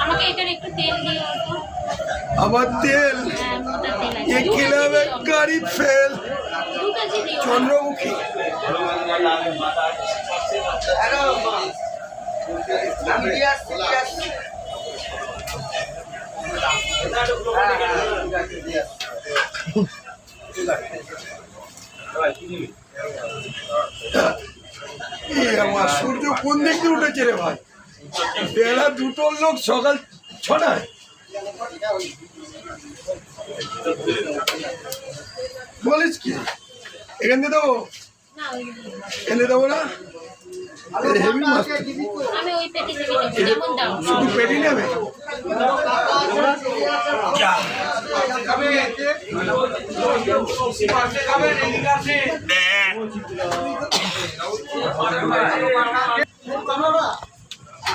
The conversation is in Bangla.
আমাকে এটার একটু তেল দিও তো। আবার তেল? হ্যাঁ, মোটা তেল আছে। ये खिलावे गाड़ी फेल। 2 কেজি দিও। চন্দ্রমুখী। আমার সূর্য কোন দিক দিয়ে উঠেছে রে ভাই? বেলা 2টোর লোক সকাল 6টায়। বলিস কি এখান দিয়ে দেবো? না ওই এনে দেবো না? হেভি মাছ। আমি ওই পেটি থেকে নেব, যেমন দাও। শুধু পেটি নেবে?